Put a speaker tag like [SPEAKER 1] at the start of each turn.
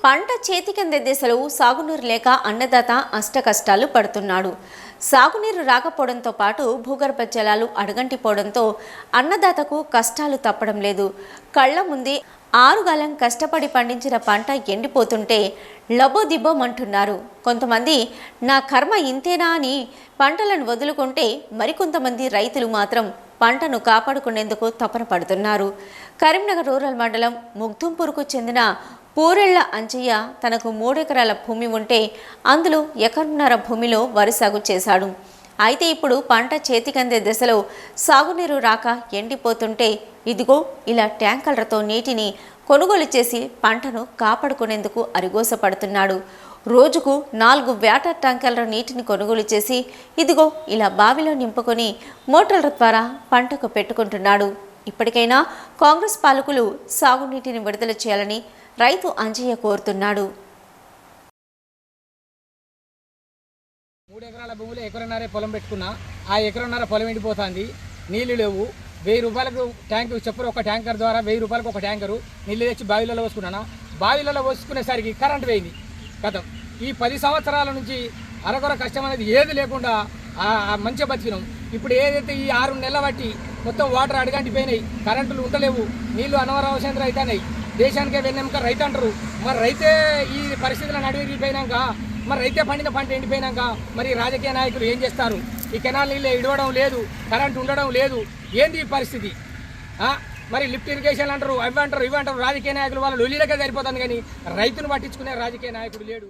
[SPEAKER 1] పంట చేతికందే దశలో సాగునీరు లేక అన్నదాత అష్టకష్టాలు పడుతున్నాడు. సాగునీరు రాకపోవడంతో పాటు భూగర్భ జలాలు అడుగంటిపోవడంతో అన్నదాతకు కష్టాలు తప్పడం లేదు. కళ్ల ముందే 6 కాలం కష్టపడి పండించిన పంట ఎండిపోతుంటే లబోదిబ్బోమంటున్నారు. కొంతమంది నా కర్మ ఇంతేనా అని పంటలను వదులుకుంటే మరికొంతమంది రైతులు మాత్రం పంటను కాపాడుకునేందుకు తపన పడుతున్నారు. కరీంనగర్ రూరల్ మండలం ముగ్దుంపూర్కు చెందిన పూరెళ్ల అంజయ్య తనకు 3 ఎకరాల భూమి ఉంటే అందులో ఎకరన్నర భూమిలో వరి సాగు చేశాడు. అయితే ఇప్పుడు పంట చేతికందే దశలో సాగునీరు రాక ఎండిపోతుంటే ఇదిగో ఇలా ట్యాంకర్లతో నీటిని కొనుగోలు చేసి పంటను కాపాడుకునేందుకు అరిగోసపడుతున్నాడు. రోజుకు 4 వాటర్ ట్యాంకర్ల నీటిని కొనుగోలు చేసి ఇదిగో ఇలా బావిలో నింపుకొని మోటార్ల ద్వారా పంటకు పెట్టుకుంటున్నాడు. ఇప్పటికైనా కాంగ్రెస్ పాలకులు సాగునీటిని విడుదల చేయాలని రైతు అంజయ్య కోరుతున్నాడు.
[SPEAKER 2] 3 ఎకరాల భూమిలో ఎకరన్నర పొలం పెట్టుకున్నా. ఆ ఎకరన్నర పొలం ఎండిపోతుంది, నీళ్లు లేవు. 1000 రూపాయలకు ట్యాంకు చెప్పరు. ఒక ట్యాంకర్ ద్వారా 1000 రూపాయలకు ఒక ట్యాంకరు నీళ్ళు తెచ్చి బావిలలో పోసుకున్నాను. బావిలలో పోసుకునేసరికి కరెంట్ పోయింది. గతం ఈ 10 సంవత్సరాల నుంచి అరకొర కష్టం అనేది ఏది లేకుండా మంచిగా బతికినాం. ఇప్పుడు ఏదైతే ఈ 6 నెలల బట్టి మొత్తం వాటర్ అడగంటిపోయినాయి, కరెంటులు ఉండలేవు, నీళ్లు అనవరవసంగా అవుతున్నాయి. దేశానికే వెన్నెముక రైతు అంటారు. మరి రైతే ఈ పరిస్థితులను అడిగిపోయినాక, మరి రైతే పండిన పంట ఎండిపోయినాక మరి రాజకీయ నాయకులు ఏం చేస్తారు? ఈ కెనాల్ నీళ్ళు ఇడవడం లేదు, కరెంట్ ఉండడం లేదు. ఏంది ఈ పరిస్థితి? మరి లిఫ్ట్ ఇరిగేషన్ అంటారు, అవి అంటారు, ఇవి అంటారు. రాజకీయ నాయకులు వాళ్ళ లొల్లిలకే సరిపోతుంది, కానీ రైతును పట్టించుకునే రాజకీయ నాయకుడు లేడు.